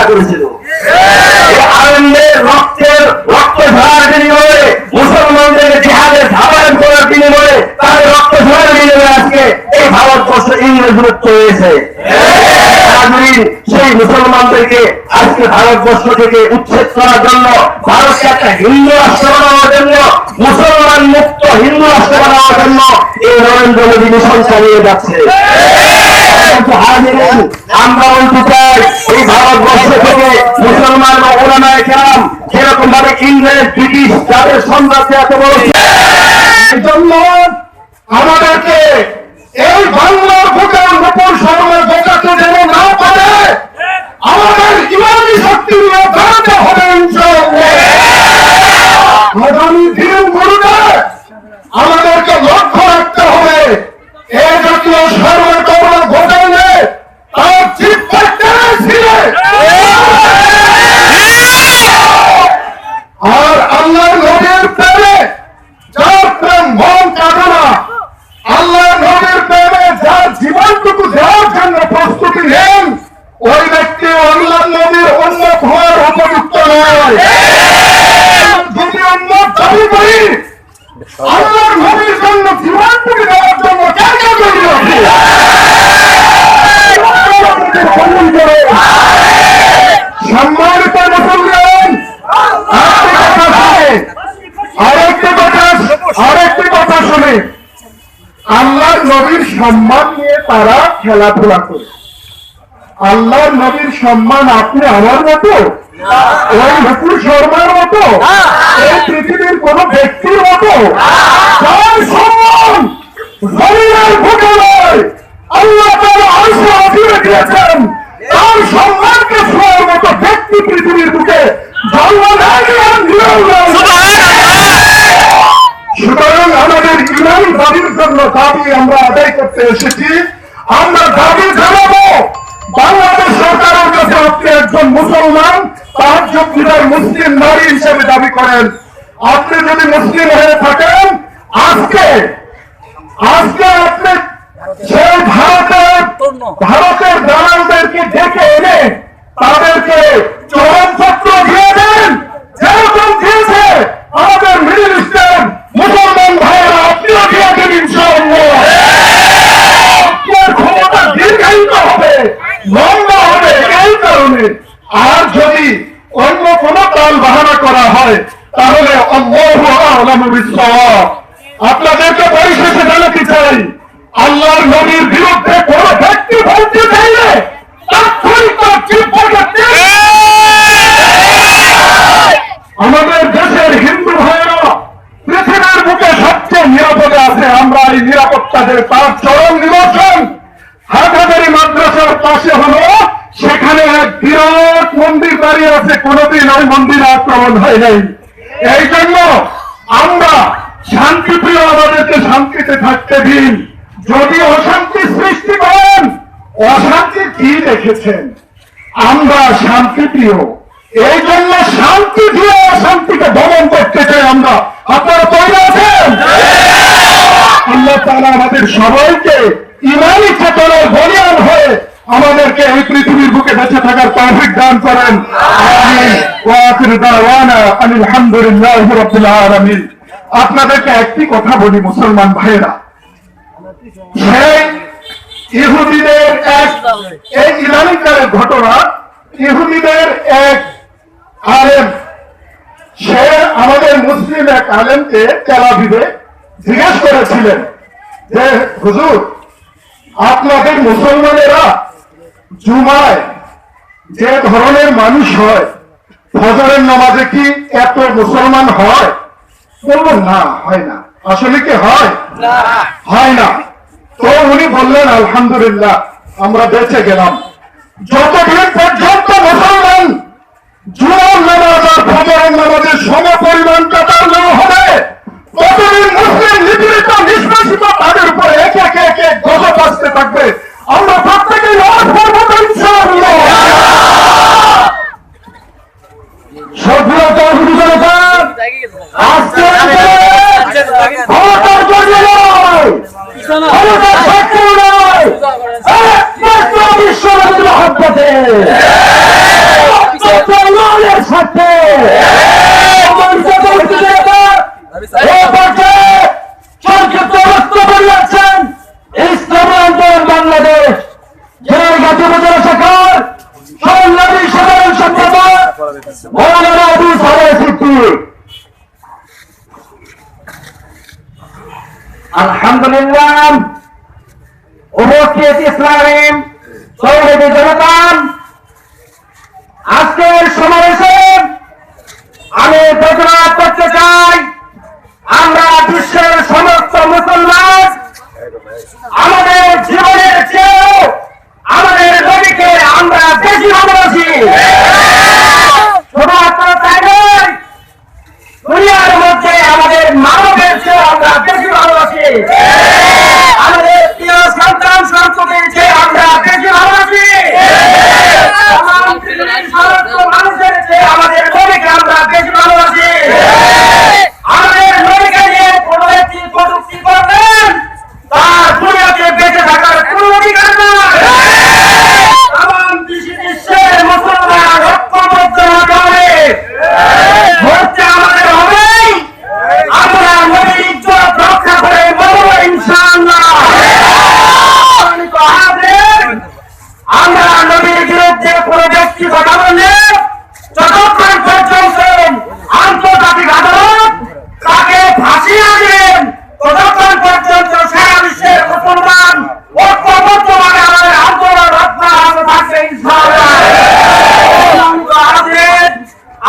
হত্যা করেছিল। আনন্দের রক্ত ঝরার বিনিময়ে মুসলমানদের জিহাদের ধাবায়ন করার বিনিময়ে তাদের রক্ত ঝরার বিনিময়ে আজকে এই ভারতবর্ষ ইংরেজ মুক্ত হয়েছে। সেই মুসলমানদেরকে আজকে ভারতবর্ষ থেকে উচ্ছেদ করার জন্য, ভারতকে একটা হিন্দু রাষ্ট্র বানানোর জন্য, মুসলমান মুক্ত হিন্দু রাষ্ট্র বানানোর জন্য এই নরেন্দ্র মোদী মিশন চালিয়ে যাচ্ছে। আমরা বলতে চাই এই ভারতবর্ষ থেকে মুসলমান ও ওলামায়ে কেরাম যেরকম ভাবে ইংরেজ ব্রিটিশ যাদের সাম্রাজ্যে এত বড়, এই জন্য আমাদেরকে এই বাংলার ভোটার নতুন সরকারের ভোটারকে যেন না পারে আমাদের ইমানি শক্তি নিয়ে দাঁড়াতে হবে। আগামী দিনগুলোতে আমাদেরকে লক্ষ্য রাখতে হবে এই জাতীয় সরকার ভোটারে তার চিফ আর আল্লাহর নবীর প্রেমে যার প্রেম মন কাটে না, আল্লাহর নবীর প্রেমে যার জীবনটুকু দেওয়ার জন্য প্রস্তুতি নেন, ওই ব্যক্তি আল্লাহর নবীর উম্মত হওয়ার উপযুক্ত নয়। যদি উম্মত দাবি করি আল্লাহর নবীর জন্য জীবনটুকু দেওয়ার জন্য কেন তৈরি আছে? সম্মানিত মুসলমান, আরেকটি কথা শুনে আল্লাহর নবীর সম্মান নিয়ে তারা খেলাধুলা করে। আল্লাহর নবীর সম্মান আপনি আমার মতো, ওই হুকুর শর্মার মতো, এই পৃথিবীর কোন ব্যক্তির মতো যার সম্মান জমিনের বুকে নয় আল্লাহ তাআলা আরশে আজিমে দিয়েছেন, তার সম্মানকে ছোঁয়ার মতো ব্যক্তি পৃথিবীর বুকে জন্ম সুতরাং আমাদের ইমানি দাবির জন্য দাবি আমরা আদায় করতে এসেছি। আমরা দাবি জানাবো বাংলাদেশ সরকারের কাছে আপনি একজন মুসলমান তাহাজ্জুদ বিদায় মুসলিম নারী হিসেবে দাবি করেন। আপনি যদি মুসলিম হয়ে থাকেন আজকে আপনি সেই ভারতের দালালদেরকে ডেকে এনে তাদেরকে চরমপত্র দিয়ে দেন, যেরকম দিয়েছে আমাদের মিডল ইস্টার্ন মুসলমান ভাইয়েরা, আপনিও দিয়ে দেন ইনশাআল্লাহ। আপনার ক্ষমতা দীর্ঘায়িত হবে, লম্বা হবে এই কারণে। আর যদি অন্য কোন তাল বাহানা করা হয় তাহলে আল্লাহু আ'লামু বিস-সাওয়াব। আপনাদেরকে পরিশেষে জানাতে চাই আল্লাহর নবীর বিরুদ্ধে কোন ব্যক্তি বলতে চাইলে আমাদের দেশের হিন্দু ভাইয়েরা পৃথিবীর বুকে সবচেয়ে নিরাপদে আছে। আমরা এই নিরাপত্তাদের তার চরম নিদর্শন হাটহাজারী মাদ্রাসার পাশে হলো, সেখানে এক বিরাট মন্দির দাঁড়িয়ে আছে, কোনদিন ওই মন্দিরে আক্রমণ হয় নাই। এই জন্য আমরা শান্তিপ্রিয়, আমাদেরকে শান্তিতে থাকতে দিন। যদি অশান্তি সৃষ্টি করেন, অশান্তি কি দেখেছেন? আমরা শান্তিপ্রিয়, এই জন্য শান্তি দিয়ে অশান্তিকে দমন করতে চাই আমরা। আপনারা তৈরি আছেন? আল্লাহ তাআলা আমাদের সবাইকে ইমানি চেতনায় বলিয়ান হয়ে আমাদেরকে এই পৃথিবীর বুকে বেঁচে থাকার তৌফিক দান করেন। আমিন। ওয়া আখিরু দাওয়ানা আনিল হামদুলিল্লাহি রাব্বিল আলামিন। আপনাদেরকে একটি কথা বলি মুসলমান ভাইয়েরা, সেই ইহুদিদের এই ইরানিকারের ঘটনা, ইহুদিদের এক আলেম, সে আমাদের মুসলিম এক আলেমকে তেল আবিবে জিজ্ঞেস করেছিলেন যে হুজুর, আপনাদের মুসলমানেরা জুমায় যে ধরনের মানুষ হয়, ফজরের নামাজে কি এত মুসলমান হয়? বললেন না, হয় না। আসলে কি হয়? হয় না। তো উনি বললেন আলহামদুলিল্লাহ, আমরা বেঁচে গেলাম। যতদিন পর্যন্ত মুসলমান জুমার নামাজ আর ফজরের নামাজের সম পরিমাণ কাতার না হবে, ততদিন মুসলিম নিপীড়িত নিষ্পেষিত তাদের উপরে একে একে একে গজব আসতে থাকবে। আমরা প্রত্যেকেই নামাজ পড়ব তো ইনশাআল্লাহ। সক্রিয় তৌহিদি জনতা, আজকে ক্ষমতার জন্য নয়, ক্ষমতার শক্তি নয়, একমাত্র বিশ্বনবীর মহব্বতে মৌলানা আবুল সালেহ সিদ্দিকী। আলহামদুলিল্লাহ, উপস্থিত ইসলামী তৌহিদি জনতা, আজকের সমাবেশে আমি ঘোষণা করতে চাই, আমরা বিশ্বের সমস্ত মুসলমান আমাদের জীবনের চেয়েও আমাদের নবীকে আমরা বেশি ভালোবাসি। শুধুমাত্র তাই নয়, দুনিয়ার মধ্যে আমাদের মানবের চেয়েও আমরা বেশি ভালোবাসি। আমাদের প্রিয় সন্তান সন্ততির চেয়ে আমরা বেশি ভালোবাসি। মানুষের চেয়ে আমাদের নবীকে আমরা বেশি ভালোবাসি। আমাদের নবীকে নিয়ে কোনো ব্যক্তি কটূক্তি করবেন, তার দুনিয়াতে বেঁচে থাকার কোনো অধিকার নাই। আমার বিশ্বের মুসলমান ঐক্যবদ্ধ হবে, হচ্ছে আমাদের হবেই। আমরা নবীর ইজ্জত রক্ষা করে বলব ইনশাআল্লাহ। আমরা নবীর বিরুদ্ধে কোনো ব্যক্তি কথা বললে যতক্ষণ পর্যন্ত আন্তর্জাতিক আদালত তাকে ফাঁসি আনবেন, ততক্ষণ পর্যন্ত সারা বিশ্বের মুসলমান ঐক্যবদ্ধভাবে আমাদের আন্দোলন অব্যাহত থাকবে ইনশাআল্লাহ।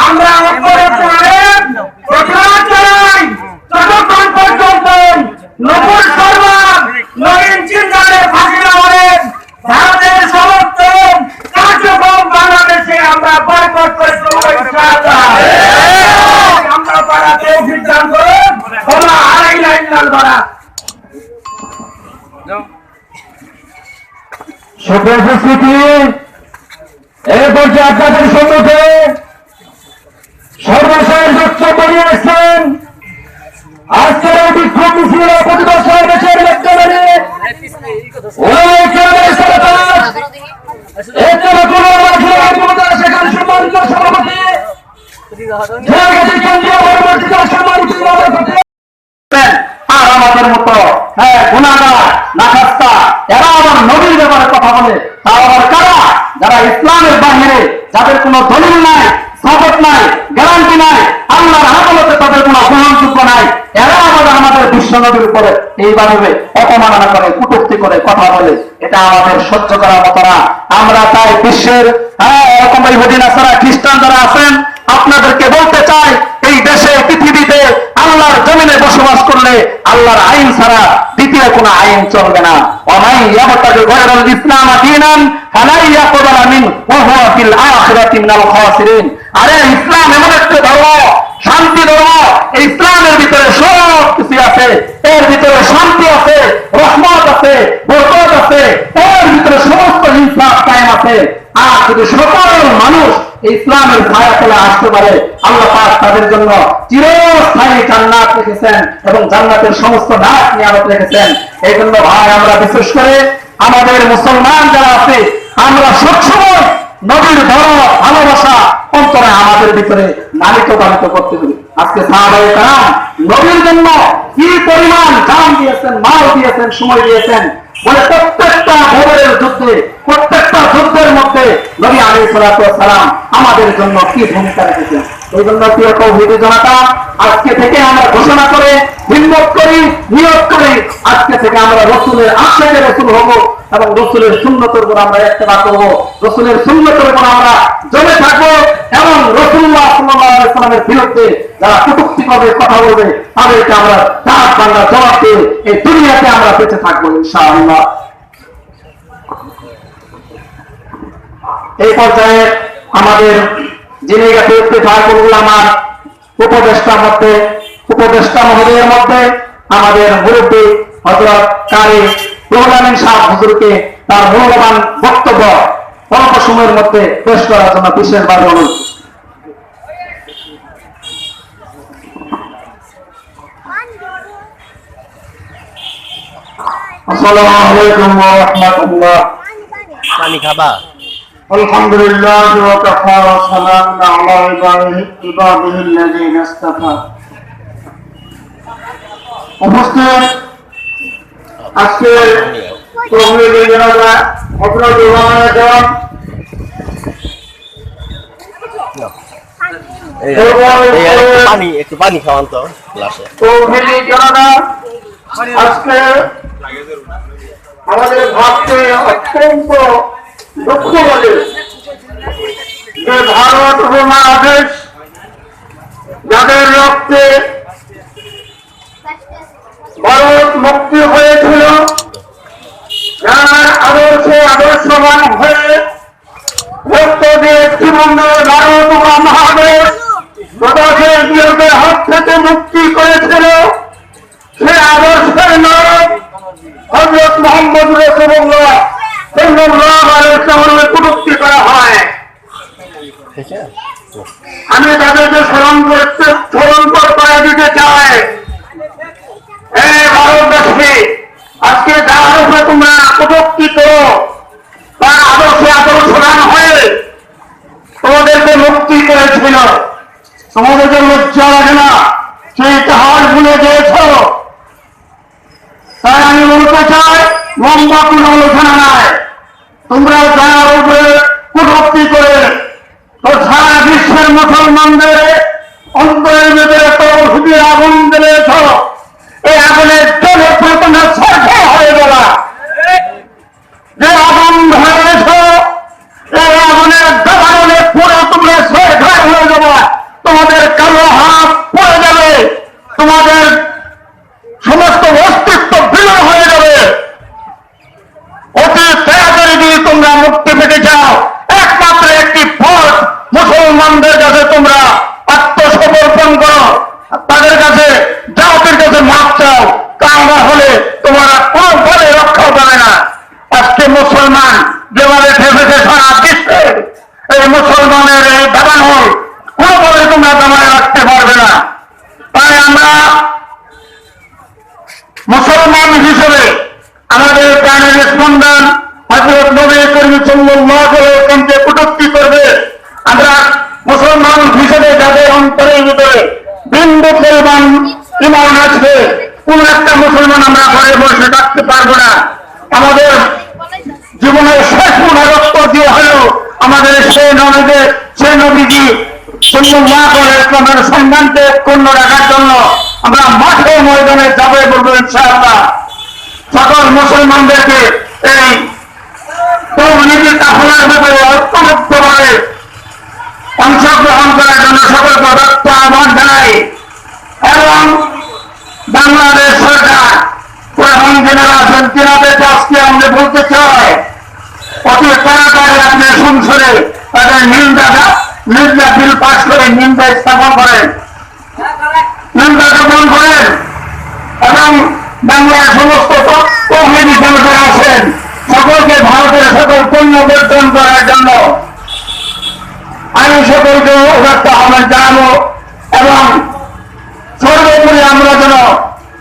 আমরা ঐক্যবদ্ধভাবে প্রতিবাদ জানাই যতক্ষণ পর্যন্ত নকুল শর্মা, নবীন চিন্তাদের ফাঁসি না হলেন। ভারতের সমস্ত কার্যক্রম বাংলাদেশে আমরা বয়কট করে চলবো ইনশাআল্লাহ। আমরা পারা তৌফিক দান করুন। ওয়া আলাইনা ইল্লাল বারা। সুপ্রিয় উপস্থিতি, এই পর্যায়ে আপনাদের সম্মুখে সর্বশেষ বক্তব্য নিয়ে আসছেন আজকের এই বিক্ষোভ মিছিলের প্রতিবাদ সমাবেশের বক্তব্যে সেখানে সম্মানিত সভাপতি আর আমাদের মতো গুণাগার নাখাস্তা এরা আবার নবীর ব্যাপারে কথা বলে, তারা আবার কারা? যারা ইসলামের বাহিরে, যাদের কোনো দলিল নাই, সাপোর্ট নাই, গ্যারান্টি নাই, আল্লাহর আদালতে তাদের কোনো গ্রহণযোগ্য নাই, এরা আমাদের বিশ্ব নবীর উপরে এইভাবে অপমাননা করে, কটূক্তি করে কথা বলে, এটা আমাদের সহ্য করার মতো না। আমরা তাই বিশ্বের এরকম ইহুদি নাসারা খ্রিস্টান যারা আছেন, আপনাদেরকে বলতে চাই, এই দেশে পৃথিবীতে আল্লাহর জমিনে বসবাস করলে আল্লাহর আইন ছাড়া দ্বিতীয় কোনো আইন চলবে না। ওয়ামাই ইয়াবতাগি গায়রাল ইসলাম দীনান ফালা ইয়াকবাল মিন ওয়া হুয়া ফিল আখিরাতি মিনাল খাসিরিন। আরে ইসলাম এমন একটা ধর্ম, শান্তি ধর্ম। এই ইসলামের ভিতরে সব কিছু আছে, এর ভিতরে শান্তি আছে, রহমত আছে, বরকত আছে, এর ভিতরে সমস্ত ইনসাফ কায়েম আছে। আর যদি সকল মানুষ ইসলামের ছায়া তলে আসতে পারে, আল্লাহ পাক তাদের জন্য চিরস্থায়ী জান্নাত রেখেছেন এবং জান্নাতের সমস্ত নাক নিয়ামত রেখেছেন। এই জন্য ভাই, আমরা বিশেষ করে আমাদের মুসলমান যারা আছে, আমরা সবসময় নবীর ধর্ম ভালোবাসা অন্তরে আমাদের ভিতরে লালিত পালিত করতে হবে। আজকে সাহাবায়ে কেরাম নবীর জন্য কি পরিমাণ জান দিয়েছেন, মাল দিয়েছেন, সময় দিয়েছেন, বলে প্রত্যেকটা বদরের যুদ্ধে, প্রত্যেকটা যুদ্ধের মধ্যে নবী আলাইহিস সালাতু ওয়াস সালাম আমাদের জন্য কি ভূমিকা রেখেছেন। এই জন্য প্রিয় তৌহিদি জনতা, আজকে থেকে আমরা ঘোষণা করে হিম্মত করি, নিয়ত করি, আজকে থেকে আমরা রাসূলের আশিকে রাসূল হব এবং রাসূলের সুন্নতের উপর আমরা ইত্তেবা করব, রাসূলের সুন্নতের উপর আমরা জমে থাকবো এবং রাসূলুল্লাহ সাল্লাল্লাহু আলাইহি ওয়াসাল্লামের বিরুদ্ধে যারা কটূক্তি করবে, কথা বলবে, তাদেরকে আমরা তার বাংলা জবাব দিয়ে এই দুনিয়াতে আমরা বেঁচে থাকবো ইনশাআল্লাহ। এই পর্যায়ে আমাদের যিনি আমার উপদেষ্টা মহোদয়ের মধ্যে আমাদের মুরব্বী হযরত কারি রুহুল আমিন সাহেব হুজুরকে তার মূল্যবান বক্তব্য অল্প সময়ের মধ্যে পেশ করার জন্য বিশেষভাবে অনুরোধ। আসসালামু আলাইকুম ওয়া রাহমাতুল্লাহ। পানি খাবা? আলহামদুলিল্লাহ ওয়া কাফা ওয়া সালামুন আলা ইবাদিহিল্লাযীনা ইসতাফা। উপস্থিত আজকে তৌহিদি জনতা হযরত ইমাম একটু পানি খাওয়ান তো গ্লাসে। তৌহিদি জনতা, আজকে আমাদের ভাবতে অত্যন্ত দুঃখ লাগে যে ভারত উপমহাদেশ যাদের রক্তে ভারত মুক্তি হয়েছিল, যার আদর্শে আদর্শবান হয়ে রক্ত দিয়ে জীবন ভারত উপমহাদেশ প্রবাসের বিরুদ্ধে হাত থেকে মুক্তি করেছিল, সে আদর্শের নাম হযরত মুহাম্মদ রাসূলুল্লাহ সাল্লাল্লাহু আলাইহি ওয়াসাল্লামের কটূক্তি করা হয়। আমি তাদেরকে স্মরণ করে দিতে চাই, এই ভারতবাসী, আজকে যার উপরে তোমরা কটূক্তি করো তার আদর্শে আদর্শবান হয়ে তোমাদেরকে মুক্তি করেছিল, তোমাদেরকে লজ্জা লাগে না? সেই ইতিহাস ভুলে গিয়েছ। তাই আমি বলতে চাই, লম্বা কোনো আলোচনা নাই, তোমরা যার উপরে কটূক্তি করে তো সারা বিশ্বের মুসলমানদের অন্তরের ভেতরে তৌহিদের আগুন জ্বেলেছ, এই আগুনের জলে তোমরা সরকার হয়ে গেল। যে আগুন ধরেছ, এই আগুনের দাবানলে পুরো তোমরা সরকার হয়ে যাবে, তোমাদের কালো হাত পড়ে যাবে, তোমাদের সমস্ত অস্তিত্ব বিলীন হয়ে যাবে। অতি তাড়াতাড়ি দিয়ে তোমরা মুক্তি পেতে চাও, একমাত্র একটি পথ, মুসলমানদের কাছে তোমরা আত্মসমর্পণ করো, তাদের কাছে জাতির কাছে মাপ চাও, তা না হলে তোমরা কোনো বলে রক্ষা পাবে না। আজকে মুসলমান যেভাবে ঠেকেছে সারা বিশ্বে, এই মুসলমানের এই দাবানল কোনো বলে তোমরা দামায় রাখতে পারবে না। তাই আমরা মুসলমান হিসেবে আমাদের প্রাণের স্পন্দন হযরত নবী করিম সাল্লাল্লাহু আলাইহি ওয়াসাল্লামকে কটূক্তি করবে, আমরা মুসলমান হিসেবে যাদের অন্তরের ভিতরে বিন্দু পরিমাণ ঈমান আছে, কোন একটা মুসলমান আমরা ঘরে বসে থাকতে পারবো না। আমাদের জীবনের শেষ রক্ত দিয়ে হলেও আমাদের সেই নবীজি সাল্লাল্লাহু আলাইহি ওয়াসাল্লামের সম্মানকে ক্ষুণ্ণ রাখার জন্য আমরা মাঠে ময়দানে যাবে বলবো ইনশাআল্লাহ। সকল মুসলমানদেরকে এই তৌহিদি কাফেলার ব্যাপারে ঐক্যবদ্ধভাবে অংশগ্রহণ করার জন্য সকলকে রক্ত আহ্বান জানাই। এবং বাংলাদেশ সরকার প্রধান যারা আছেন তিনাদেরকে আজকে আমরা বলতে চাই, অতি তাড়াতাড়ি আপনি সংসদে তাদের নিন্দা বিল পাস করে নিন্দা স্থাপন করেন, নিন্দা জ্ঞাপন করেন এবং বাংলার সমস্ত তৌহিদি জনতা আছেন সকলকে ভারতের সকল পণ্য বর্জন করার জন্য আমি সকলকে উদাত্ত আহ্বান জানাবো। এবং সর্বোপরি আমরা যেন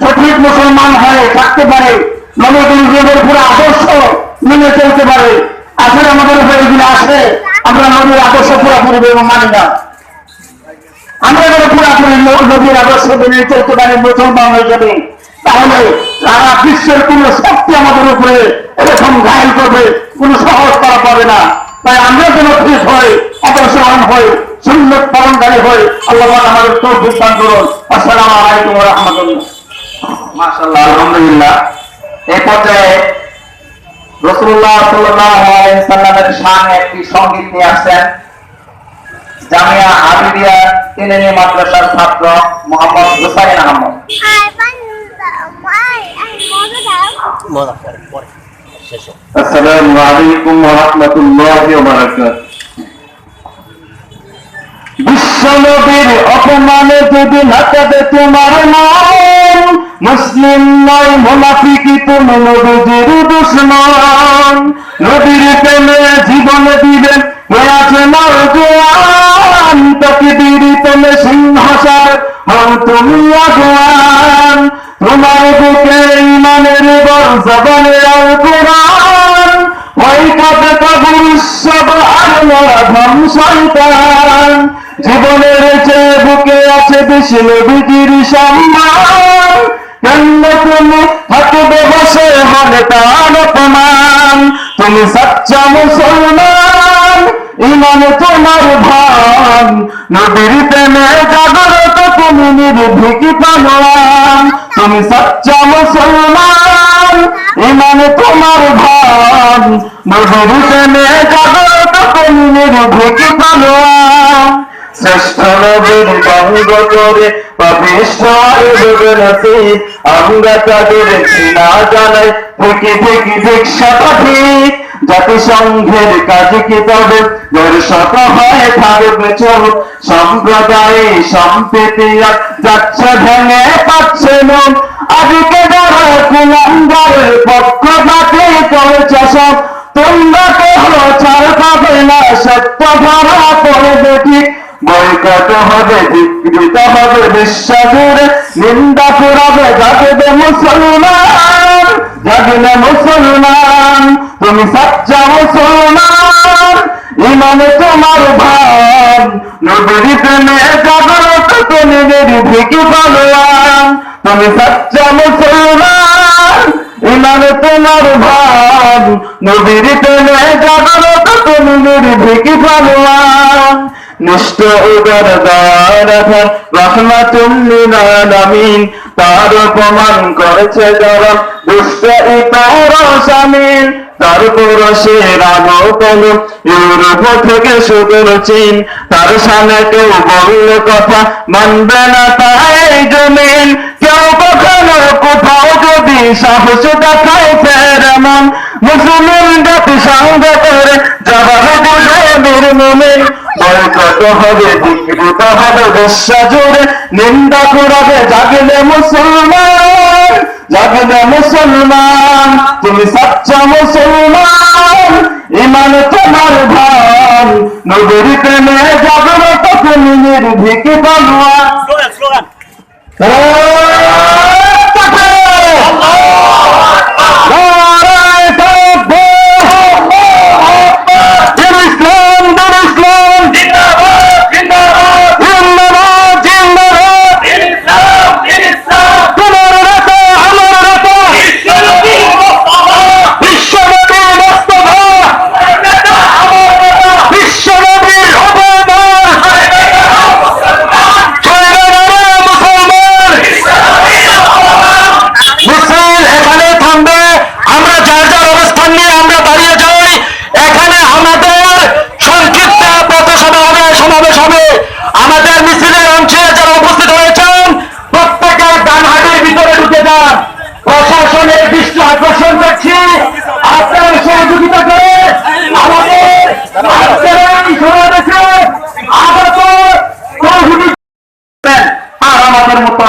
সঠিক মুসলমান হয়ে থাকতে পারে, নবীর পুরো আদর্শ মেনে চলতে পারে। আসলে আমাদের উপরে এগুলো আসে, আমরা নবীর আদর্শ পুরোপুরি মানি না, আমরা যেন পুরোপুরি নবীর আদর্শ মেনে চলতে পারি মুসলমান হয়ে যাবে, তাহলে সারা বিশ্বের কোন শক্তি আমাদের উপরে এরকম ঘায়ল করবে, কোন সহজ করা পাবে না। তাই আমরা যেন ঠিক হই, অগ্রসর হই, সুন্নাত পালনকারী হই। আল্লাহ আমাদের তৌফিক দান করুন। আসসালামু আলাইকুম ওয়া রাহমাতুল্লাহ। মাশাআল্লাহ, আলহামদুলিল্লাহ। এই পর্যায়ে রাসূলুল্লাহ সাল্লাল্লাহু আলাইহি ওয়াসাল্লামের শানে একটি সংগীত নিয়ে আসছেন জামিয়া আবিদিয়া তিননি মাদ্রাসার ছাত্র মোহাম্মদ হুসাইন আহমদ। আসসালামু আলাইকুম ওয়া রাহমাতুল্লাহি ওয়া বারাকাতুহু। বিশ্বনবীর অপমানে যদি নাকাবে তোমার নাম, মুসলিম নয় মুনাফিকি তুমি নবীর দুশমন। নবীর প্রেমে জীবন দিবেন হয়ে আছে নওজোয়ান, তাকবীর তুমি সিংহাসন হও তুমি আগুয়ান। তোমার বুকে ঈমানের বল জবানে আল কুরআন, ওই কাবে কবর সব আল্লাহ ধম শয়তান। জীবনের যে বুকে আছে বেশি নবীর সম্মান, কেন তুমি থাকবে বসে মনে তার অপমান। তুমি সচ্চা মুসলমান, ইমান তোমার ভান, নবীর প্রেমে জাগ্রত তুমি নির্ভীক পালোয়ান, তুমি সচ্চা মুসলমান। ইমান তোমার ভান, নবীর প্রেমে জাগ্রত তুমি নির্ভীক পালোয়ান। শ্রেষ্ঠ নবীর বঙ্গ করে পাপিষ্ঠ আমরা তাদের না জানাই থেকে থেকে ভিক্ষা পাঠি। জাতিসংঘের কাজে কি তবে শত হয় থাকবে চল, সম্প্রদায়ে সম্প্রীতি যাচ্ছে ভেঙে পাচ্ছে লোক। আজকে যারা কুলাঙ্গারের পক্ষ থাকে করেছে সব, তোমরা কেহ ছাড় পাবে না, সত্য ধরা পড়বে ঠিক। বয়কট হবে, বিকৃত হবে বিশ্বাসের, নিন্দা করাবে জাগবে মুসলমান, জাগলে মুসলমান। তুমি সচ্চা মুসলমান, ইমানে তোমার ভান, নবীর প্রেমে জাগ্রত তুমি নির্ভীক পালোয়ান। তুমি সচ্চা মুসলমান, ইমানে তোমার ভান, নবীর প্রেমে জাগ্রত তুমি নির্ভীক পালোয়ান। নিষ্ঠ উদার দয়ার রহমাতুল লিল আলামিন, তার অপমান করেছে যারা দুষ্ট ইতর শামিল। তারপর সে রাগো পেল ইউরোপ থেকে সুদূর চীন, তার সামনে কেউ বললে কথা মানবে না তাই জমিন। কেউ কখনো কোথাও যদি সাহস দেখায় ফের মন, মুসলিম জাতি সঙ্গ করে জবাব দিলে নির্মূল। বয়কট হবে, বিকৃত হবে বিশ্বাস জুড়ে, নিন্দা করাবে জাগলে মুসলমান, জাগলে মুসলমান। তুমি সচ্চা মুসলমান, ইমান তোমার ভান, নবীর প্রেমে জাগ্রত তুমি নির্ভীক পালোয়ান। প্রশাসনের দৃষ্টি আকর্ষণ করছি, আপনার সহযোগিতা করে আমাদের আজকের এই সমাবেশে আগত আর আমাদের মতো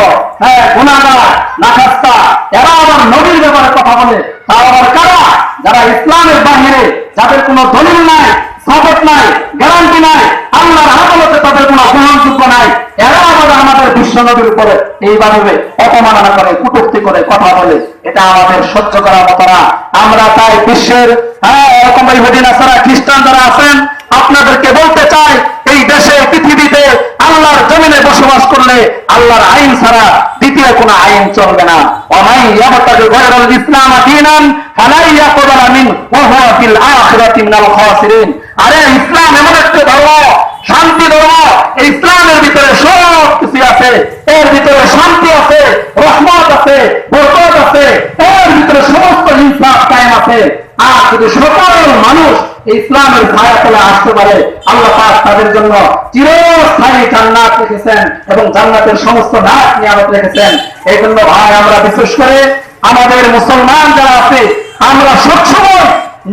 গুণাগার নাখাস্তা এরা আবার নবীর ব্যাপারে কথা বলে, তারা আবার কারা? যারা ইসলামের বাহিরে, যাদের কোনো দলিল নাই, সাপোর্ট নাই, গ্যারান্টি নাই, আল্লাহর আদালতে তাদের কোনো গ্রহণযোগ্য নাই, এরা আবার আমাদের বিশ্ব নবীর উপরে এইভাবে অপমাননা করে, কটূক্তি করে কথা বলে। এটা আমাদের সহ্য করার মতো না। আমরা তাই বিশ্বের এরকম ইহুদি নাসারা খ্রিস্টান যারা আছেন, আপনাদেরকে বলতে চাই, এই দেশে পৃথিবীতে আল্লাহর জমিনে বসবাস করলে আল্লাহর আইন ছাড়া দ্বিতীয় কোন আইন চলবে না। ওমাই ইয়াবতাগি গায়রাল ইসলাম দীনান ফালা ইয়াকবালু মিন ওয়া হুয়া ফিল আখিরাতি মিনাল খাসিরিন। আরে ইসলাম এমন একটা ধর্ম, শান্তি ধর্ম। এই ইসলামের ভিতরে সব কিছু আছে, এর ভিতরে শান্তি আছে, রহমত আছে, বরকত আছে, এর ভিতরে সমস্ত ইনসাফ কায়েম আছে। আর যদি সকল মানুষ ইসলামের ছায়া তলে আসতে পারে, আল্লাহ পাক তাদের জন্য চিরস্থায়ী জান্নাত রেখেছেন এবং জান্নাতের সমস্ত নাজ নিয়ামত রেখেছেন। এই জন্য ভাই, আমরা বিশেষ করে আমাদের মুসলমান যারা আছে, আমরা সবসময়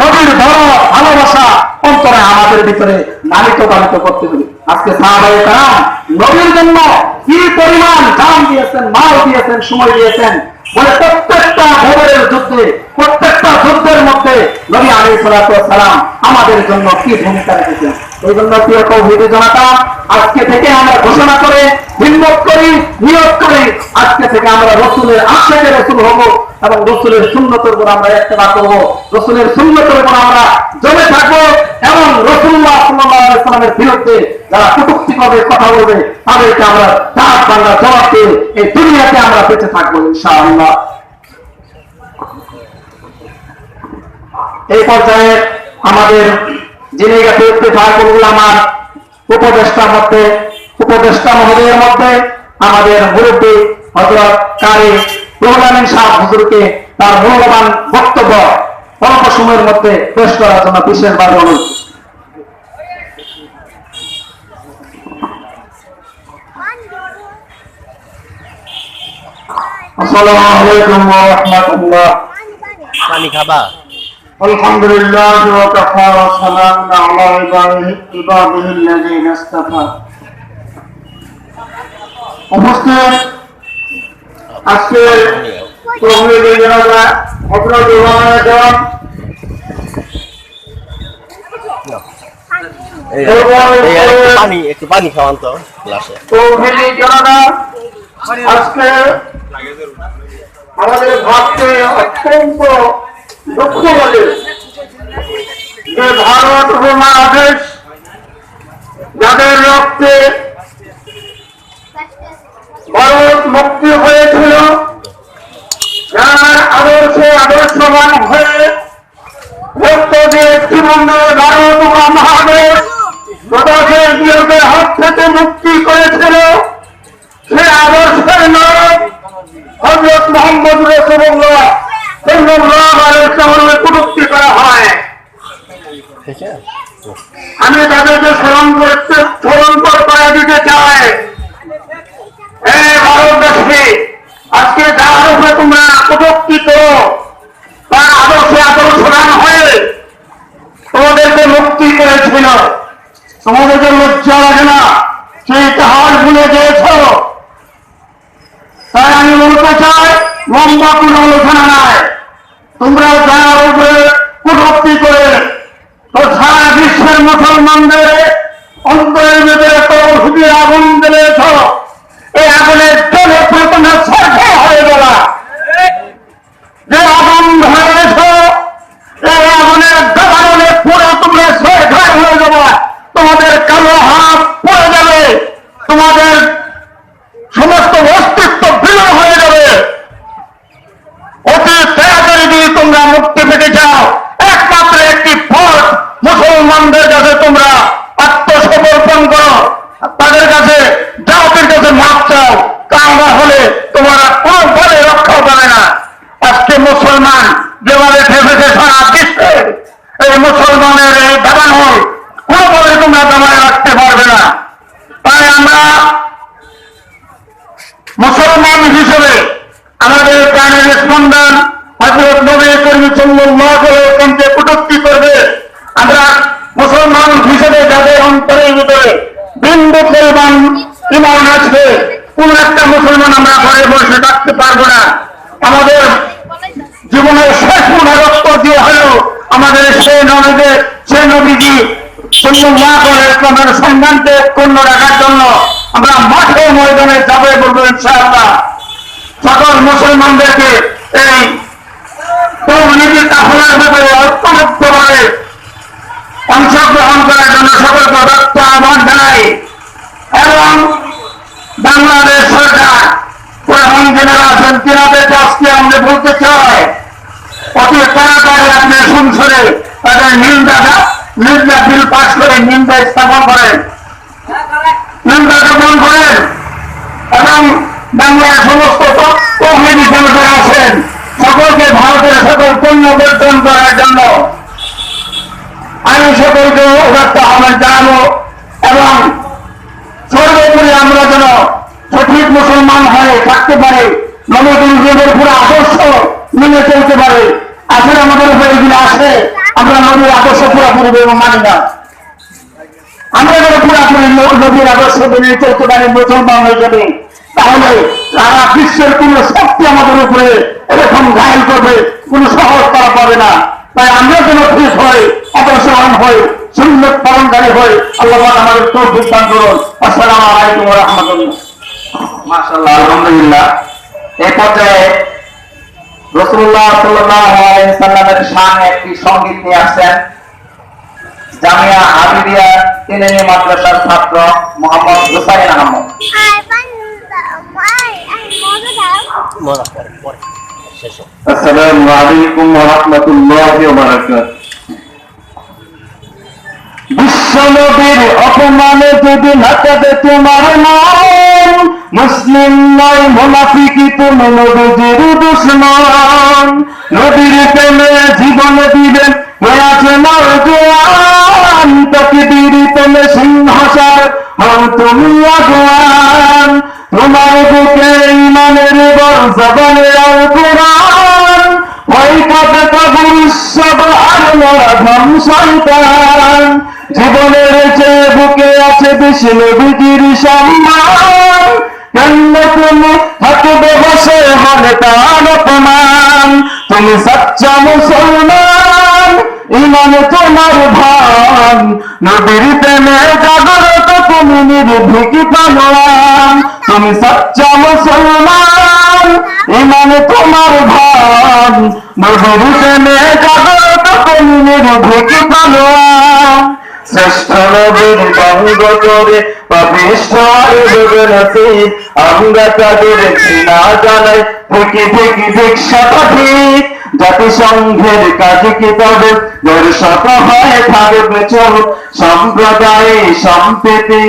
নবীর ধর্ম ভালোবাসা অন্তরে আমাদের ভিতরে লালিত পালিত করতে হবে। আজকে সাহাবায়ে কেরাম নবীর জন্য কি পরিমাণ জান দিয়েছেন, মাল দিয়েছেন, সময় দিয়েছেন, বলে প্রত্যেকটা বদরের যুদ্ধে, প্রত্যেকটা যুদ্ধের মধ্যে নবী আলাইহিস সালাতু ওয়াস সালাম আমাদের জন্য কি ভূমিকা রেখেছেন। এই জন্য প্রিয় তৌহিদি জনতা, আজকে থেকে আমরা ঘোষণা করে হিম্মত করি, নিয়ত করি, আজকে থেকে আমরা রাসূলের আশিকে রাসূল হব এবং রাসূলের সুন্নতের উপর আমরা ইত্তেবা করব, রাসূলের সুন্নতের উপর আমরা জমে থাকব এবং রাসূলুল্লাহ সাল্লাল্লাহু আলাইহি ওয়াসাল্লামের বিরুদ্ধে যারা কটূক্তি করবে, কথা বলবে, তাদেরকে আমরা দাঁত ভাঙা জবাব দিয়ে এই দুনিয়াতে আমরা বেঁচে থাকবো ইনশাআল্লাহ। এই পর্যায়ে আমাদের যিনি ইত্তেফাকুল আমার উপদেষ্টা মহোদয়ের মধ্যে আমাদের মুরব্বী হযরত কারি রুহুল আমিন সাহেব হুজুরকে তার মূল্যবান বক্তব্য অল্প সময়ের মধ্যে পেশ করার জন্য বিশেষভাবে অনুরোধ। আসসালামু আলাইকুম ওয়া রাহমাতুল্লাহ। পানি খাবা? আলহামদুলিল্লাহ ওয়া কাফা ওয়া সালামুন আলা ইবাদিহিল্লাযীনা ইসতাফা। উপস্থিত আজকে তৌহিদের জানাজা হযরত ইমামে জান একটু পানি খাওয়ান তো গ্লাসে। তৌহিদি জানাজা আজকে আমাদের ভাবতে অত্যন্ত দুঃখ লাগে যে ভারত উপমহাদেশ যাদের রক্তে ভারত মুক্তি হয়েছিল, যার আদর্শে আদর্শবান হয়ে রক্ত দিয়ে জীবনের ভারত উপমহাদেশ প্রদেশের বিরোধের হাত থেকে মুক্তি করেছিল, সে আদর্শের নাম হযরত মুহাম্মদ রাসূলুল্লাহ সাল্লাল্লাহু আলাইহি ওয়াসাল্লামের কটূক্তি করা হয়। আমি তাদেরকে স্মরণ করে দিতে চাই, এই ভারতবর্ষে আজকে যার উপরে তোমরা কটূক্তি করো তার আদর্শে আদর্শবান হয়ে তোমাদেরকে মুক্তি করেছিল, তোমাদেরকে লজ্জা লাগে না? সেই ইতিহাস ভুলে গিয়েছ। তাই আমি বলতে চাই, লম্বা কোন আলোচনা নাই, তোমরা যার উপরে কটূক্তি করে তো সারা বিশ্বের মুসলমানদের অন্তরের ভিতরে তৌহিদের আগুন জ্বেলেছ, এই আগুনের জন্য তোমরা সরকার হয়ে গেল। যে আগুন ধরেছ এই আগুনের দাবানলে পুরো তোমরা সরকার হয়ে যাবে, তোমাদের কালো হাত পড়ে যাবে, তোমাদের সমস্ত অস্তিত্ব বিলীন হয়ে যাবে। অতি তাড়াতাড়ি যদি তোমরা মুক্তি পেতে চাও, একমাত্র একটি পথ, মুসলমানদের কাছে তোমরা আত্মসমর্পণ করো, তাদের কাছে জাতির কাছে মাপ চাও, তা না হলে তোমরা কোনো ফলে রক্ষা পাবে না। আজকে মুসলমান যেভাবে ভেবেছে সারা বিশ্বে, এই মুসলমানের এই দাবানল কোনোভাবে তোমরা দমায় রাখতে পারবে না। তাই আমরা মুসলমান হিসেবে আমাদের প্রাণের স্পন্দন হযরত নবী করিম সাল্লাল্লাহু আলাইহি ওয়াসাল্লামকে কটূক্তি করবে, আমরা মুসলমান হিসেবে যাদের অন্তরের ভিতরে বিন্দু পরিমাণ ঈমান আছে, কোন একটা মুসলমান আমরা ঘরে বসে থাকতে পারবো না। আমাদের জীবনের শেষ রক্ত দিয়ে হলেও আমাদের সেই নবীজি সাল্লাল্লাহু আলাইহি ওয়াসাল্লামের সম্মানকে ক্ষুণ্ণ রাখার জন্য আমরা মাঠে ময়দানে যাবে বলবো ইনশাআল্লাহ। সকল মুসলমানদেরকে এই তৌহিদি কাফেলার ব্যাপারে ঐক্যবদ্ধভাবে অংশগ্রহণ করার জন্য সকলকে উদাত্ত আহ্বান জানাই। এবং বাংলাদেশ সরকার প্রধান যারা আছেন তিনাদেরকে আজকে আমরা বলতে চাই, অতি তাড়াতাড়ি আপনি সংসদে তাদের নিন্দা বিল পাশ করে নিন্দা স্থাপন করেন, নিন্দা জ্ঞাপন করেন এবং বাংলার সমস্ত তৌহিদি জনতা আছেন সকলকে ভারতের সকল পণ্য বর্জন করার জন্য আমি সকলকে উদাত্ত আহ্বান জানাবো। এবং সর্বোপরি আমরা যেন সঠিক মুসলমান হয়ে থাকতে পারে, নবী করিমের পুরো আদর্শ মেনে চলতে পারে। আসলে আমাদের উপরে এগুলো আসে, আমরা নবীর আদর্শ পুরোপুরি মানি না। আমরা যেন পুরোপুরি নবীর আদর্শ মেনে চলতে পারি মুসলমান হয়ে যাবে, তাহলে সারা বিশ্বের কোন শক্তি আমাদের উপরে এরকম ঘায়ল করবে, কোন সহজ করা পাবে না। তাই আমরা যেন ঠিক হই, আদর্শবান হই, সুন্নাত পালনকারী হই। আল্লাহ আমাদের তৌফিক দান করুন। আসসালামু আলাইকুম ওয়া রাহমাতুল্লাহ। মাশাআল্লাহ, আলহামদুলিল্লাহ। এই পর্যায়ে রাসূলুল্লাহ সাল্লাল্লাহু আলাইহি ওয়াসাল্লামের শানে একটি সংগীত নিয়ে আসছেন জামিয়া হাবিবিয়া তিলেনী মাদ্রাসার ছাত্র মোহাম্মদ হুসাইন আহমদ। আসসালামু আলাইকুম ওয়া রাহমাতুল্লাহি ওয়া বারাকাতুহু। বিশ্বনবীর অপমানে যদি নাচাবে তোমার মন, মুসলিম নয় মুনাফিকি তুমি নবীজির দুশমন। নবীর প্রেমে জীবন দিবেন হয়েছে নওজোয়ান, তাকবীর তোলে সিংহাসন হও তুমি আগুয়ান। তোমার বুকে ইমানের বল জবানে আল কোরআন, ওই কাবে কবর সব আর ধম শয়তান। জীবনের চেয়ে বুকে আছে বেশি নবীজির সম্মান, কেন তুমি থাকবে বসে হলে তার অপমান। তুমি সচ্চা মুসলমান, ইমান তোমার ভান, নবীর প্রেমে জাগ্রত তুমি নির্ভীক পালোয়ান। তুমি সচ্চা মুসলমান, ইমান তোমার ভান, নবীর প্রেমে জাগ্রত তুমি নির্ভীক পালোয়ান। শ্রেষ্ঠ নবীর ভঙ্গ করে পাপিষ্ঠ আমরা তাদের ঘৃণা জানাই থেকে থেকে ভিক্ষা পাঠি। জাতিসংঘের কাজ কি তবে দর্শক হয়ে থাকবে চল, সম্প্রদায় সম্প্রীতি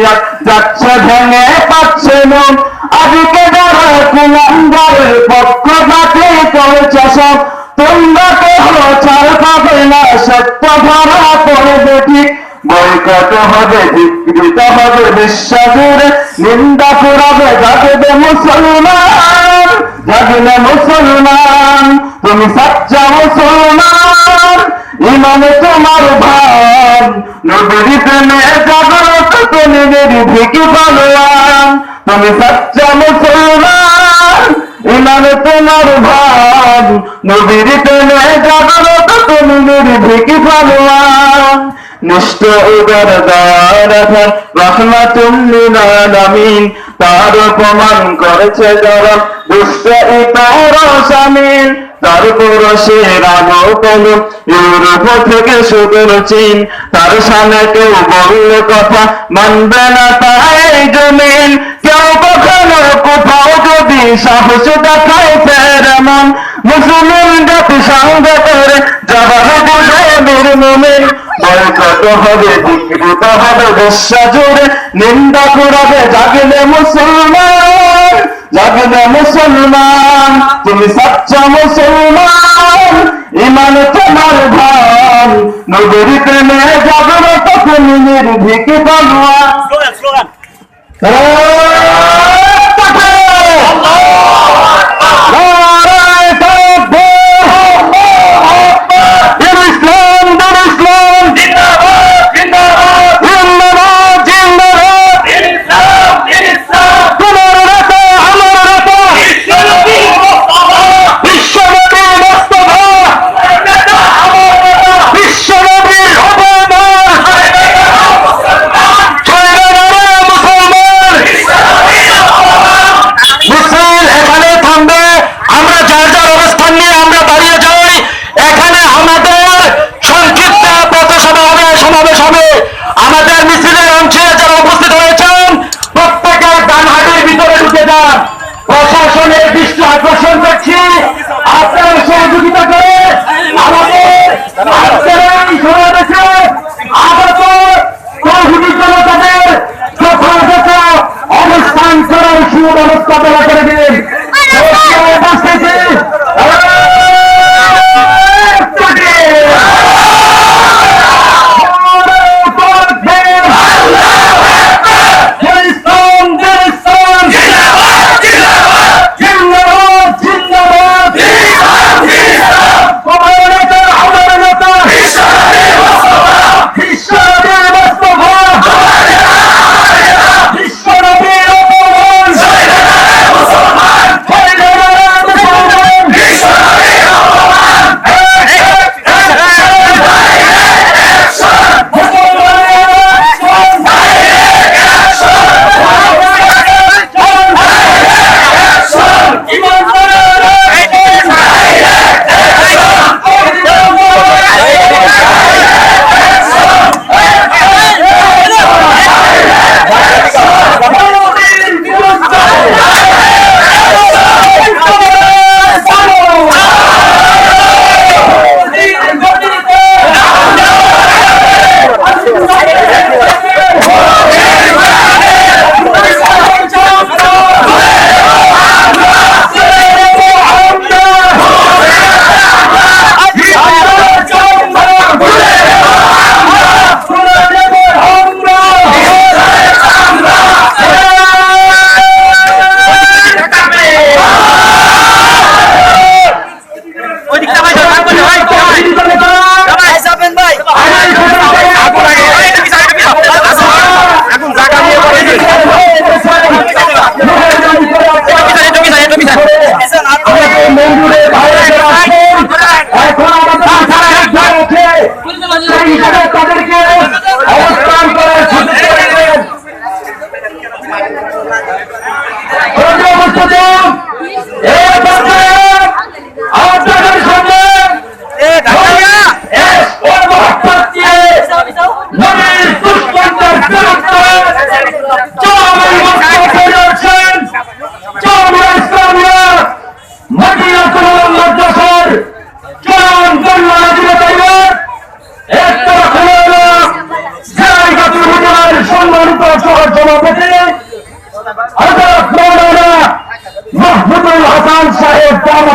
যাচ্ছে ভেঙে পাচ্ছে মন। আজকে যারা কুলাঙ্গারের পক্ষ পাঠে করছে সব, তোমরা কেহ ছাড় পাবে না, সত্য ধরা পড়বে ঠিক। বয়কট হবে, বিকৃত হবে বিশ্বজুড়ে, নিন্দা পুরাবে জাগবে মুসলমান, জাগলে মুসলমান। তুমি সচ্চা মুসলমান, ইমানে তোমার ভান, নবীর প্রেমে জাগ্রত তুমি নির্ভীক পালোয়ান। তুমি সচ্চা মুসলমান, ইমানে তোমার ভান, নবীর প্রেমে জাগ্রত তুমি নির্ভীক পালোয়ান। নিষ্ঠ উদার দয়ার রহমাতুল লিল আলামিন, তার অপমান করেছে যারা দুষ্ট ইতর শামিল। তারপর সে রাগ পেল ইউরোপ থেকে সুদূর চীন, তার সামনে কেউ বললে কথা মানবে না তাই জমিন। কেউ কখনো কোথাও যদি সাহস দেখায় ফের এমন, মুসলিম জাতি সঙ্গ করে জবাব বুঝে নির্মমিন। বয়কট হবে, বিকৃত হবে বিশ্বজুড়ে, নিন্দা কুড়াবে জাগলে মুসলমান, জাগলে মুসলমান। তুমি সচ্চা মুসলমান, ইমান তোমার ভান, নবীর প্রেমে জাগ্রত তুমি নির্ভীক পালোয়ান। প্রশাসনের দৃষ্টি আকর্ষণ করছি, আপনার সহযোগিতা করে আমাদের সমাবেশে আগত তৌহিদি জনতাদের যথাযথ অবস্থান করার সুব্যবস্থা করে দিন।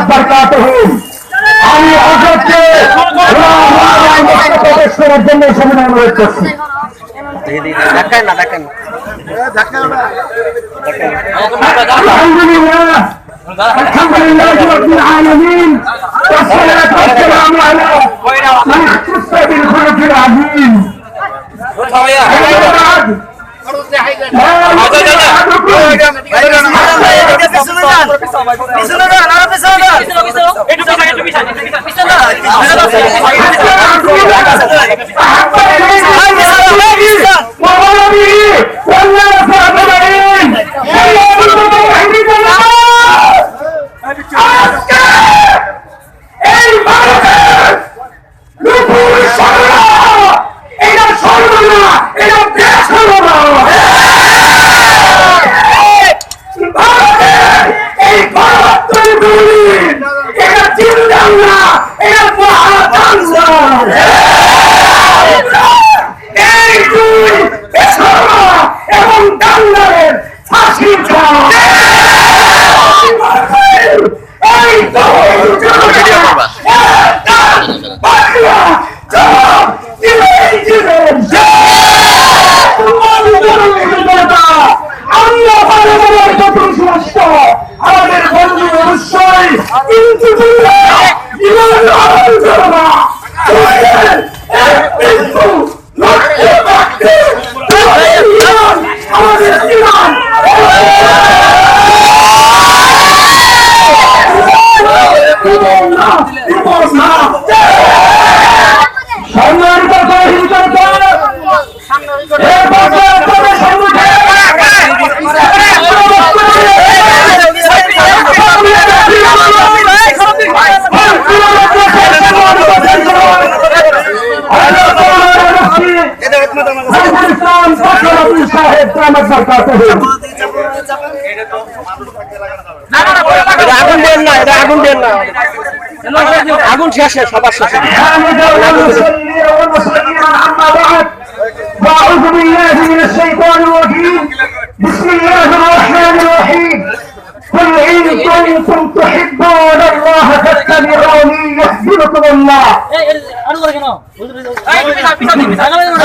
বারাকাতুহু। আমি অযোগ্যে প্রবেশ করার জন্য সময় অনুরোধ করছি। দেখান না দেখান আলহামদুলিল্লাহ আলহামদুলিল্লাহ রাব্বিল আলামিন والصلاة والسلام على من اختص بالخلق العظيم. আমাদের বন্ধু অবশ্যই কিন্তু আগুন দেন না এটা আগুন দেন না আগুন শেষে সবার শেষে أعوذ بالله من الشيطان الرجيم بسم الله الرحمن الرحيم قل إن كنتم تحبون الله فاتبعوني يحببكم الله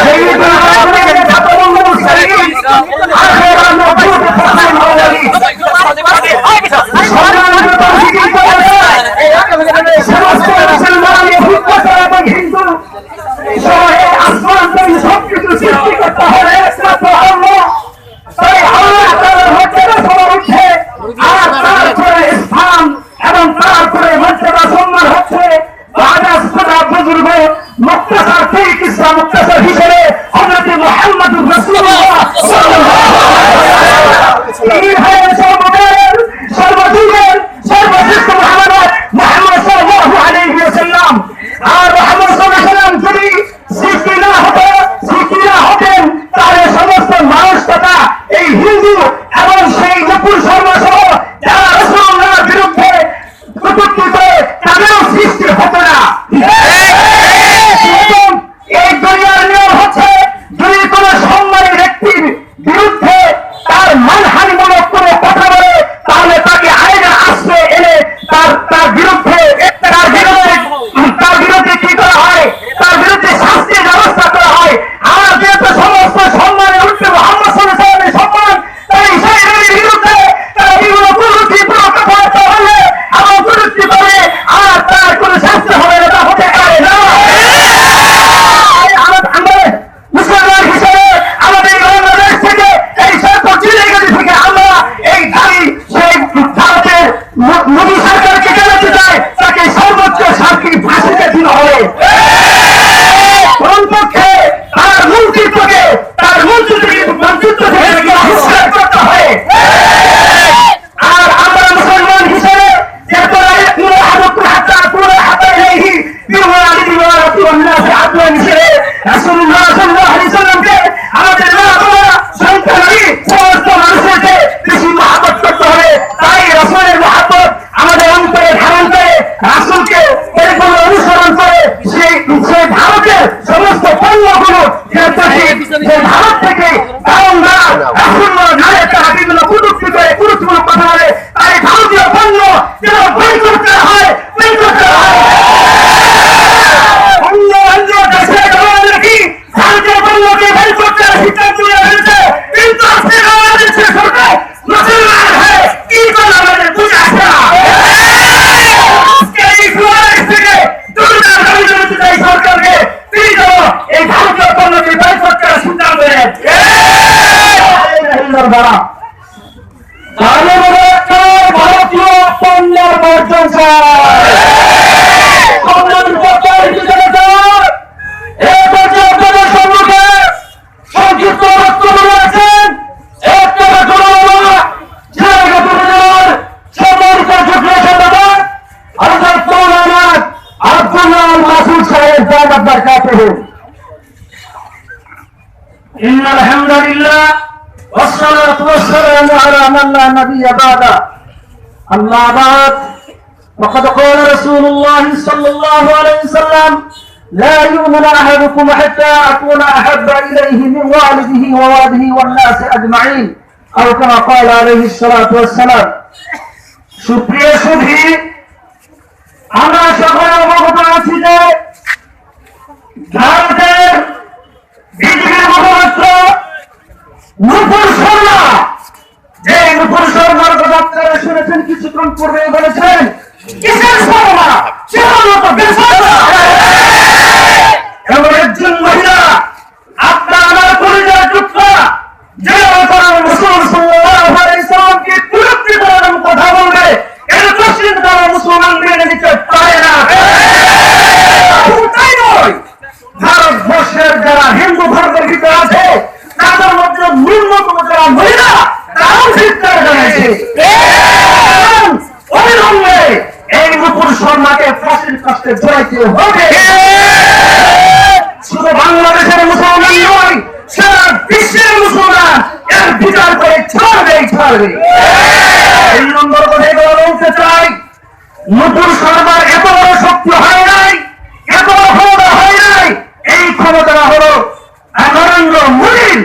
سيدنا محمد خاتم المرسلين آخر الموجود فخر الأولين সমস্ত মুসলমান হিন্দু হিন্দু আসমান থেকে সবকিছু সৃষ্টি করতে হবে একমাত্র আল্লাহ। তাই আল্লাহ তাআলার মর্যাদা সবার উঠে আর তারপরে স্থান এবং তারপরে মর্যাদা সম্মান হচ্ছে বাজাজ খোদা বুজুর্গ মুক্তাসার ঠিক ইসলাম মুক্তাসার হিসেবে হযরত মুহাম্মদুর রাসূলুল্লাহ সাল্লাল্লাহু আলাইহি ওয়াসাল্লাম সর্বযুগের সর্বশ্রেষ্ঠ মহামানব মুহাম্মদ সাল্লাল্লাহু আলাইহি ওয়াসাল্লাম। আর মুহাম্মদ সাল্লাল্লাহু আলাইহি ওয়াসাল্লাম যদি সৃষ্টি না হতেন তাহলে সমস্ত মানুষ তথা এই হিন্দু এবং সেই নকুল শর্মা সহ যারা রাসূলুল্লাহর বিরুদ্ধে কটূক্তি করে তাদেরও সৃষ্টি হতো না। এই দুনিয়ার নিয়ম হচ্ছে যদি কোনো সম্মানী ব্যক্তির বিরুদ্ধে তার মানহানিমূলক কোনো কথা বলে তাহলে তাকে আইনের আশ্রয় এনে তার বিরুদ্ধে কি করা হয়, তার বিরুদ্ধে শাস্তির ব্যবস্থা করা হয়। আর যেহেতু সমস্ত সম্মানের উঠতে মুহাম্মদ সাল্লাল্লাহু আলাইহি ওয়াসাল্লামের সম্মান, তাই সেই বিরুদ্ধে তারা বিভিন্ন কুরুচিপূর্ণ কথাবার্তা বলে এবং কুরুচি করে আর তার কোনো শাস্তি হবে বছর দ্বারা ভারতীয় পণ্যের বর্জন সম্মুখে সংক্ষিপ্ত বক্তব্য রয়েছেন إن الحمد لله والصلاة والسلام على من لا نبي بعده أما بعد وقد قال رسول الله صلى الله عليه وسلم لا يؤمن أحدكم حتى أكون أحب إليه من والده وولده والناس أجمعين أو كما قال عليه الصلاة والسلام সুপ্রিয় সুধী আমরা সকলে অবগত আছি যে ভারতের বিজেপির মুখপাত্র নুপুর শর্মা, যে নুপুর শর্মার কথা আপনারা শুনেছেন কিছুক্ষণ পূর্বে বলেছেন কিসের শর্মা এমন একজন মহিলা আপনার আমার পরিচয় যুক্ত যে মুসলমান সাল্লাল্লাহু আলাইহি সাল্লামকে বিরক্তি করার কথা বলবে এর মুসলিম তারা মুসলমান মেনে নিতে পারে না। তাই নয়, ভারতবর্ষের যারা হিন্দু ধর্মের ভিতরে আছে তাদের মধ্যে ন্যূনতম যারা মহিলা তারাও চিৎকার জানাইছে অবিলম্বে এই নুপুর শর্মাকে ফাঁসির কাছে জড়াইতে হবে। শুধু বাংলাদেশের মুসলমান নয়, সারা বিশ্বের মুসলমান এর বিচার করে ছাড়বে। এই নম্বর করে বলতে চাই, নুপুর শর্মার এত বড় শক্তি হয় নাই, এত বড় ক্ষমতা হয় নাই। এই ক্ষমতাটা হলো নরেন্দ্র মোদীর,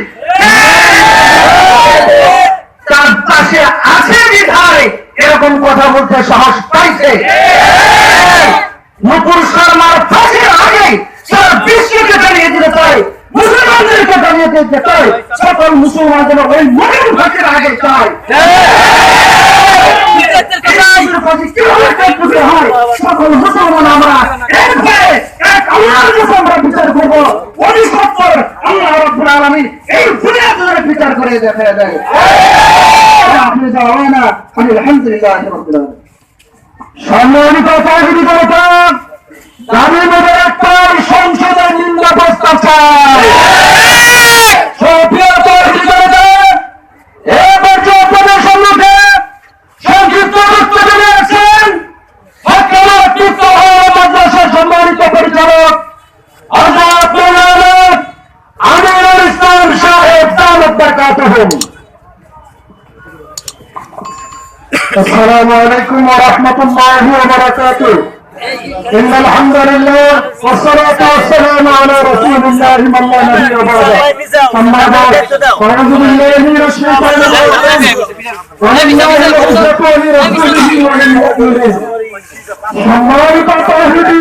তার পাশে আছে বিধায় এরকম কথা বলতে সাহস পাইছে। নুপুর শর্মার ফাঁসির আগে সারা বিশ্বকে জানিয়ে দিতে চাই, মুসলমানদেরকে জানিয়ে দিতে চাই, সকল মুসলমান যেন ওই মোদীর ফাঁসির আগে চায়। সকল মুসলমান আমরা এক আল্লাহর কাছে আমরা বিচার করবো, অধিসত্তর আল্লাহ রাব্বুল আলামিন এই দুনিয়াতে বিচার করে দেখা দেয়। আপনি যাওয়া না, আলহামদুলিল্লাহ রাব্বিল আলামিন। সম্মানিত তাহিরি জনতা, আমি মোদের একটা সংসদের নিন্দা প্রস্তাব চাই। সুপ্রিয় তাহিরি জনতা, এবার যে আপনাদের সম্মুখে সংক্ষিপ্ত বক্তব্য দিয়েছেন মাদ্রাসার সম্মানিত পরিচালক হযরত মাওলানা আমিনুল ইসলাম সাহেব দামাত বারাকাতুহু। আসসালামু আলাইকুম ওয়া রাহমাতুল্লাহি ওয়া বারাকাতুহু। إن الحمد لله والصلاة والسلام على رسول الله من لا نبي بعده أما بعد أعوذ بالله من الشيطان الرجيم ولله العزة ولرسوله وللمؤمنين সম্মানিত তাহিরি